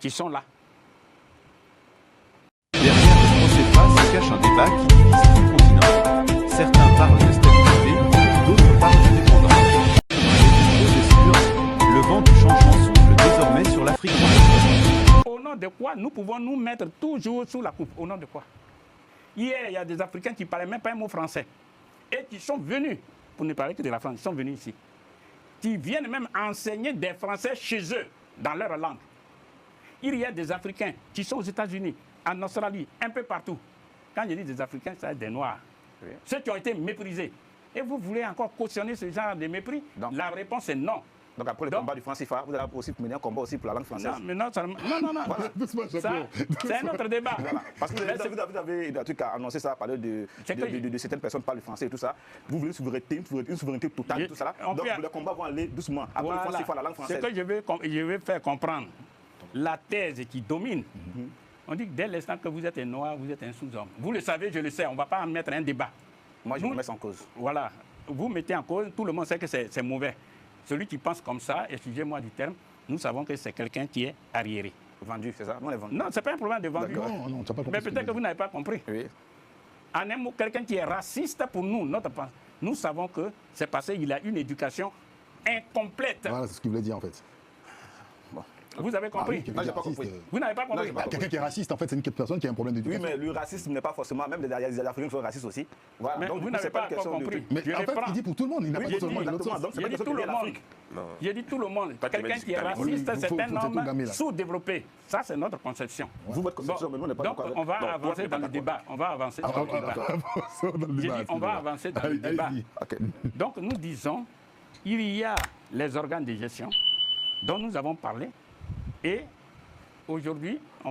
qui sont là. Derrière le procès se cache un débat qui divise tout le continent. Certains parlent de stabilité, d'autres parlent d'indépendance. Mais une chose est sûre, le vent du changement souffle désormais sur l'Afrique francophone. Au nom de quoi nous pouvons nous mettre toujours sous la coupe? Au nom de quoi? Hier, il y a des Africains qui ne parlaient même pas un mot français et qui sont venus, pour ne parler que de la France, ils sont venus ici, qui viennent même enseigner des Français chez eux, dans leur langue. Il y a des Africains qui sont aux États-Unis, en Australie, un peu partout. Quand je dis des Africains, c'est des Noirs. Oui. Ceux qui ont été méprisés. Et vous voulez encore cautionner ce genre de mépris? Donc, la réponse est non. Donc après le combat du franc CFA, vous allez aussi mener un combat aussi pour la langue française. Non, mais non, non. Voilà. C'est un autre débat. Voilà. Parce que vous avez un truc à annoncer ça, à parler de certaines personnes parlent le français et tout ça. Vous voulez une souveraineté totale et tout ça. Donc le combat va aller doucement. Après le franc CFA, la langue française. Ce que je vais faire comprendre, la thèse qui domine, on dit que dès l'instant que vous êtes un noir, vous êtes un sous-homme. Vous le savez, je le sais, on ne va pas en mettre un débat. Moi, je vous mets en cause. Voilà. Vous mettez en cause, tout le monde sait que c'est mauvais. Celui qui pense comme ça, excusez-moi du terme, nous savons que c'est quelqu'un qui est arriéré. Vendu, c'est ça? Non, ce n'est pas un problème de vendu. Non, tu n'as pas compris. Mais peut-être que vous n'avez pas compris. Oui. En un mot, quelqu'un qui est raciste pour nous, nous savons que c'est parce qu'il a une éducation incomplète. Voilà, c'est ce qu'il voulait dire en fait. Bon. Vous avez compris? Moi, j'ai pas compris. Vous n'avez pas compris? Quelqu'un qui est raciste, en fait, c'est une personne qui a un problème d'éducation. Oui, mais le racisme n'est pas forcément, même les Africains qui sont racistes aussi. Voilà. Mais donc, vous n'avez pas compris. Mais en fait, il dit pour tout le monde, il n'a pas dit seulement dans l'autre sens. Donc, J'ai dit tout le monde. J'ai dit tout le monde. Quelqu'un qui est raciste, c'est un homme sous-développé. Ça, c'est notre conception. Vous, votre conception, mais nous, on n'est pas donc, on va avancer dans le débat. On va avancer dans le débat. J'ai dit, on va avancer dans le débat. Donc, nous disons, il y a les organes de gestion dont nous avons parlé et aujourd'hui, on